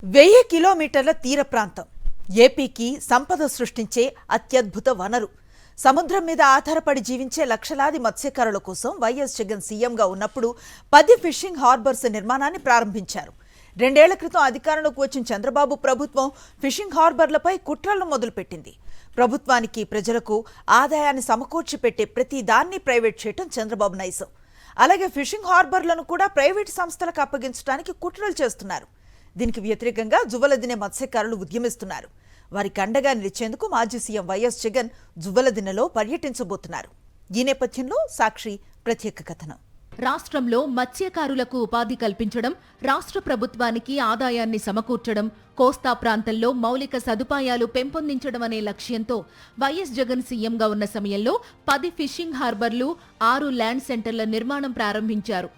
1000 కిలోమీటర్ల తీర ప్రాంతం ఏపీకి సంపద సృష్టించే అత్యద్భుత వనరు. సముద్రం మీద ఆధారపడి జీవించే లక్షలాది మత్స్యకారుల కోసం వైఎస్ జగన్ సీఎంగా ఉన్నప్పుడు 10 ఫిషింగ్ హార్బర్స్ నిర్మాణాన్ని ప్రారంభించారు. 2 ఏళ్ల క్రితం అధికారంలోకి వచ్చిన చంద్రబాబు ప్రభుత్వం ఫిషింగ్ హార్బర్లపై కుట్రలను మొదలుపెట్టింది. ప్రభుత్వానికి ప్రజలకు ఆదాయాన్ని సమకూర్చి పెట్టే ప్రతి దాన్ని ప్రైవేట్ చేయడం చంద్రబాబు నైజం. అలాగే ఫిషింగ్ హార్బర్లను కూడా ప్రైవేటు సంస్థలకు అప్పగించడానికి కుట్రలు చేస్తున్నారు. దీనికి వ్యతిరేకంగా జువ్వలదిన్నె మత్స్యకారులు ఉద్యమిస్తున్నారు. వారికి అండగా నిలిచేందుకు మాజీ సీఎం వైఎస్ జగన్ జువ్వలదిన్నెలో పర్యటించబోతున్నారు. ఈ నేపథ్యంలో సాక్షి ప్రత్యేక కథనం. రాష్ట్రంలో మత్స్యకారులకు ఉపాధి కల్పించడం, రాష్ట్ర ప్రభుత్వానికి ఆదాయాన్ని సమకూర్చడం, కోస్తా ప్రాంతంలో మౌలిక సదుపాయాలు పెంపొందించడం అనే లక్ష్యంతో వైఎస్ జగన్ సీఎంగా ఉన్న సమయంలో 10 ఫిషింగ్ హార్బర్లు, 6 ల్యాండ్ సెంటర్ల నిర్మాణం ప్రారంభించారు.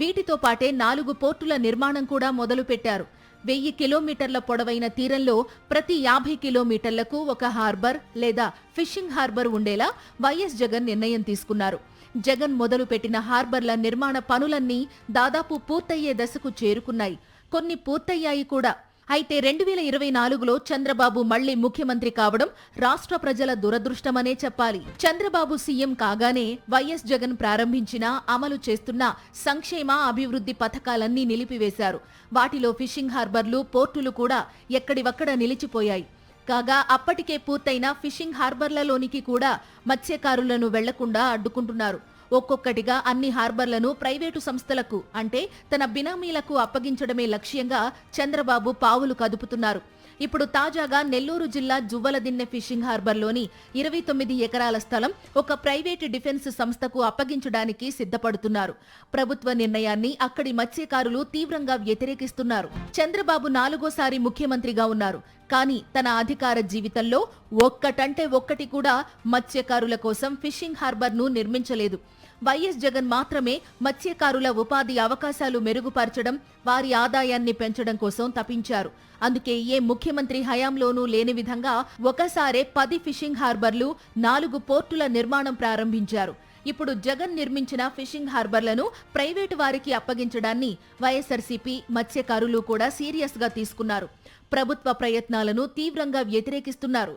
వీటితో పాటే 4 పోర్టుల నిర్మాణం కూడా మొదలుపెట్టారు. 1000 కిలోమీటర్ల పొడవైన తీరంలో ప్రతి 50 కిలోమీటర్లకు ఒక హార్బర్ లేదా ఫిషింగ్ హార్బర్ ఉండేలా వైఎస్ జగన్ నిర్ణయం తీసుకున్నారు. జగన్ మొదలుపెట్టిన హార్బర్ల నిర్మాణ పనులన్నీ దాదాపు పూర్తయ్యే దశకు చేరుకున్నాయి. కొన్ని పూర్తయ్యాయి కూడా. అయితే 2024లో చంద్రబాబు మళ్లీ ముఖ్యమంత్రి కావడం రాష్ట్ర ప్రజల దురదృష్టమనే చెప్పాలి. చంద్రబాబు సీఎం కాగానే వైఎస్ జగన్ ప్రారంభించిన, అమలు చేస్తున్న సంక్షేమ అభివృద్ధి పథకాలన్నీ నిలిపివేశారు. వాటిలో ఫిషింగ్ హార్బర్లు, పోర్టులు కూడా ఎక్కడివక్కడ నిలిచిపోయాయి. కాగా అప్పటికే పూర్తయిన ఫిషింగ్ హార్బర్లలోనికి కూడా మత్స్యకారులను వెళ్లకుండా అడ్డుకుంటున్నారు. ఒక్కొక్కటిగా అన్ని హార్బర్లను ప్రైవేటు సంస్థలకు అంటే తన బినామీలకు అప్పగించడమే లక్ష్యంగా చంద్రబాబు పావులు కదుపుతున్నారు. ఇప్పుడు తాజాగా నెల్లూరు జిల్లా జువ్వలదిన్నె ఫిషింగ్ హార్బర్లోని 29 ఎకరాల స్థలం ఒక ప్రైవేటు డిఫెన్స్ సంస్థకు అప్పగించడానికి సిద్ధపడుతున్నారు. ప్రభుత్వ నిర్ణయాన్ని అక్కడి మత్స్యకారులు తీవ్రంగా వ్యతిరేకిస్తున్నారు. చంద్రబాబు 4వ ముఖ్యమంత్రిగా ఉన్నారు. కానీ తన అధికార జీవితంలో ఒక్కటంటే ఒక్కటి కూడా మత్స్యకారుల కోసం ఫిషింగ్ హార్బర్ను నిర్మించలేదు. వైఎస్ జగన్ మాత్రమే మత్స్యకారుల ఉపాధి అవకాశాలు మెరుగుపరచడం, వారి ఆదాయాన్ని పెంచడం కోసం తపించారు. అందుకే ఏ ముఖ్యమంత్రి హయాంలోనూ లేని విధంగా ఒకసారే 10 ఫిషింగ్ హార్బర్లు, 4 పోర్టుల నిర్మాణం ప్రారంభించారు. ఇప్పుడు జగన్ నిర్మించిన ఫిషింగ్ హార్బర్లను ప్రైవేటు వారికి అప్పగించడాన్ని వైఎస్ఆర్సీపీ మత్స్యకారులు కూడా సీరియస్ గా తీసుకున్నారు. ప్రభుత్వ ప్రయత్నాలను తీవ్రంగా వ్యతిరేకిస్తున్నారు.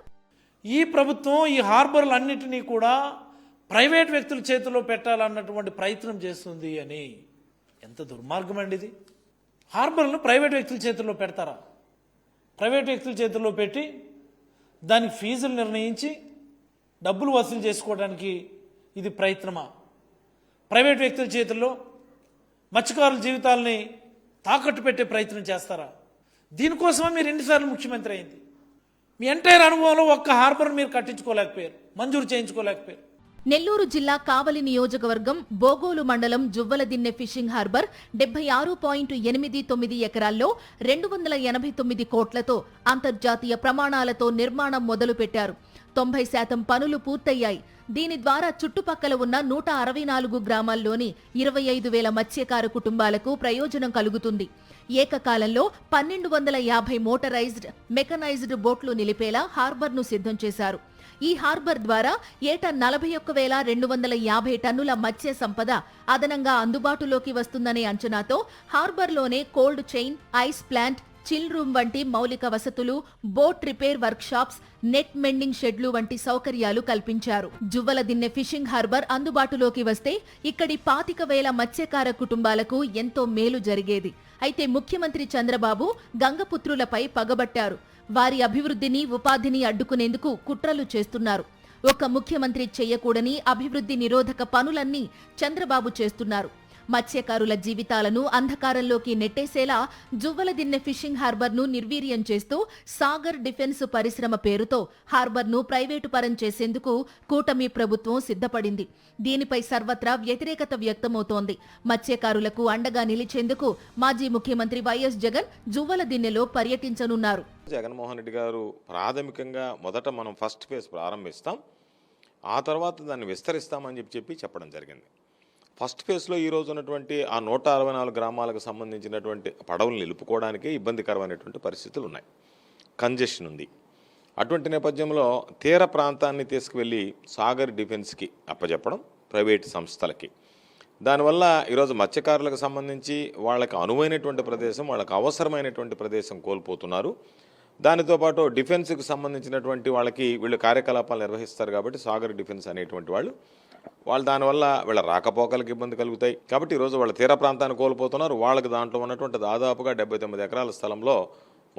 ఈ ప్రభుత్వం ఈ హార్బర్లన్నిటినీ కూడా ప్రైవేట్ వ్యక్తుల చేతిలో పెట్టాలన్నటువంటి ప్రయత్నం చేస్తుంది అని ఎంత దుర్మార్గం అండి ఇది. హార్బర్లను ప్రైవేట్ వ్యక్తుల చేతుల్లో పెడతారా? ప్రైవేట్ వ్యక్తుల చేతుల్లో పెట్టి దానికి ఫీజులు నిర్ణయించి డబ్బులు వసూలు చేసుకోవడానికి ఇది ప్రయత్నమా? ప్రైవేట్ వ్యక్తుల చేతుల్లో మత్స్యకారుల జీవితాలని తాకట్టు పెట్టే ప్రయత్నం చేస్తారా? దీనికోసమే మీరు ఎన్నిసార్లు ముఖ్యమంత్రి అయింది? మీ ఎంటైర్ అనుభవంలో ఒక్క హార్బర్ మీరు కట్టించుకోలేకపోయారు, మంజూరు చేయించుకోలేకపోయారు. నెల్లూరు జిల్లా కావలి నియోజకవర్గం బోగోలు మండలం జువ్వలదిన్నె ఫిషింగ్ హార్బర్ 76.89 ఎకరాల్లో 289 కోట్లతో అంతర్జాతీయ ప్రమాణాలతో నిర్మాణం మొదలుపెట్టారు. 90% పనులు పూర్తయ్యాయి. దీని ద్వారా చుట్టుపక్కల ఉన్న 164 గ్రామాల్లోని 25,000 మత్స్యకార కుటుంబాలకు ప్రయోజనం కలుగుతుంది. ఏకకాలంలో 1250 మోటరైజ్డ్, మెకనైజ్డ్ బోట్లు నిలిపేలా హార్బర్ను సిద్ధం చేశారు. ఈ హార్బర్ ద్వారా ఏటా 41,250 టన్నుల మత్స్య సంపద అదనంగా అందుబాటులోకి వస్తుందనే అంచనాతో హార్బర్లోనే cold chain, ice plant, chill room వంటి మౌలిక వసతులు, boat repair work shops, net mending షెడ్లు వంటి సౌకర్యాలు కల్పించారు. జువ్వలదిన్నె ఫిషింగ్ హార్బర్ అందుబాటులోకి వస్తే ఇక్కడి 25,000 మత్స్యకార కుటుంబాలకు ఎంతో మేలు జరిగేది. అయితే ముఖ్యమంత్రి చంద్రబాబు గంగపుత్రులపై పగబట్టారు. వారి అభివృద్ధిని, ఉపాధిని అడ్డుకునేందుకు కుట్రలు చేస్తున్నారు. ఒక ముఖ్యమంత్రి చేయకూడని అభివృద్ధి నిరోధక పనులన్నీ చంద్రబాబు చేస్తున్నారు. మత్స్యకారుల జీవితాలను అంధకారంలోకి నెట్టేసేలా జువ్వలదిన్నె ఫిషింగ్ హార్బర్ను నిర్వీర్యం చేస్తూ సాగర్ డిఫెన్స్ పరిశ్రమ పేరుతో హార్బర్ను ప్రైవేటు పరం చేసేందుకు కూటమి ప్రభుత్వం సిద్ధపడింది. దీనిపై సర్వత్రా వ్యతిరేకత వ్యక్తమవుతోంది. మత్స్యకారులకు అండగా నిలిచేందుకు మాజీ ముఖ్యమంత్రి వైఎస్ జగన్ జువ్వలదిన్నెలో పర్యటించనున్నారు. జగన్మోహన్ రెడ్డి గారు ప్రాథమికంగా మొదట మనం ఫస్ట్ ఫేజ్ ప్రారంభిస్తాం, ఆ తర్వాత దాన్ని విస్తరిస్తామని చెప్పడం జరిగింది. ఫస్ట్ ఫేజ్లో ఈరోజు ఉన్నటువంటి ఆ 164 గ్రామాలకు సంబంధించినటువంటి పడవలు నిలుపుకోవడానికి ఇబ్బందికరమైనటువంటి పరిస్థితులు ఉన్నాయి. కంజెషన్ ఉంది. అటువంటి నేపథ్యంలో తీర ప్రాంతాన్ని తీసుకువెళ్ళి సాగర్ డిఫెన్స్కి అప్పచెప్పడం, ప్రైవేట్ సంస్థలకి దానివల్ల ఈరోజు మత్స్యకారులకు సంబంధించి వాళ్ళకి అనువైనటువంటి ప్రదేశం, వాళ్ళకి అవసరమైనటువంటి ప్రదేశం కోల్పోతున్నారు. దానితో పాటు డిఫెన్స్కి సంబంధించినటువంటి వాళ్ళకి వీళ్ళు కార్యకలాపాలు నిర్వహిస్తారు కాబట్టి సాగర్ డిఫెన్స్ అనేటువంటి వాళ్ళు దానివల్ల వీళ్ళ రాకపోకలకు ఇబ్బంది కలుగుతాయి. కాబట్టి ఈరోజు వాళ్ళ తీర ప్రాంతాన్ని కోల్పోతున్నారు. వాళ్ళకి దాంట్లో ఉన్నటువంటి దాదాపుగా 79 ఎకరాల స్థలంలో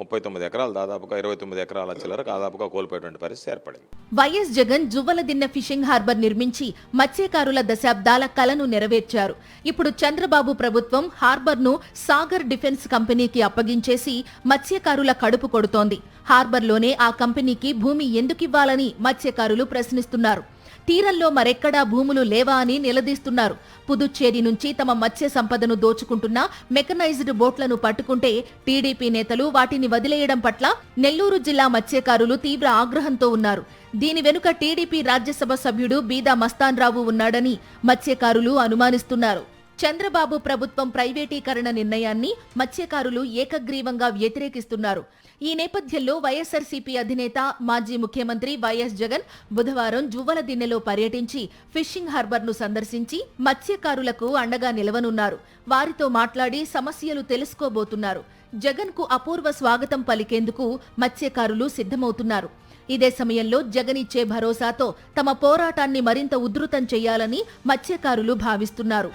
39 ఎకరాలు, దాదాపుగా 29 ఎకరాల చిల్లర దాదాపుగా కోల్పోయేటువంటి పరిస్థితి ఏర్పడింది. YS Jagan Juvvaladinne fishing harbour నిర్మించి మత్స్యకారుల దశాబ్దాల కలను నెరవేర్చారు. ఇప్పుడు చంద్రబాబు ప్రభుత్వం హార్బర్ను సాగర్ డిఫెన్స్ కంపెనీకి అప్పగించేసి మత్స్యకారుల కడుపు కొడుతోంది. హార్బర్లోనే ఆ కంపెనీకి భూమి ఎందుకివ్వాలని మత్స్యకారులు ప్రశ్నిస్తున్నారు. తీరంలో మరెక్కడా భూములు లేవా అని నిలదీస్తున్నారు. పుదుచ్చేరి నుంచి తమ మత్స్య సంపదను దోచుకుంటున్న మెకనైజ్డ్ బోట్లను పట్టుకుంటే టీడీపీ నేతలు వాటిని వదిలేయడం పట్ల నెల్లూరు జిల్లా మత్స్యకారులు తీవ్ర ఆగ్రహంతో ఉన్నారు. దీని వెనుక టీడీపీ రాజ్యసభ సభ్యుడు బీదా మస్తాన్రావు ఉన్నాడని మత్స్యకారులు అనుమానిస్తున్నారు. చంద్రబాబు ప్రభుత్వం ప్రైవేటీకరణ నిర్ణయాన్ని మత్స్యకారులు ఏకగ్రీవంగా వ్యతిరేకిస్తున్నారు. ఈ నేపథ్యంలో వైఎస్ఆర్సీపీ అధినేత మాజీ ముఖ్యమంత్రి వైఎస్ జగన్ బుధవారం జువ్వలదిన్నెలో పర్యటించి ఫిషింగ్ హార్బర్ను సందర్శించి మత్స్యకారులకు అండగా నిలవనున్నారు. వారితో మాట్లాడి సమస్యలు తెలుసుకోబోతున్నారు. జగన్కు అపూర్వ స్వాగతం పలికేందుకు మత్స్యకారులు సిద్ధమవుతున్నారు. ఇదే సమయంలో జగన్ ఇచ్చే భరోసాతో తమ పోరాటాన్ని మరింత ఉధృతం చేయాలని మత్స్యకారులు భావిస్తున్నారు.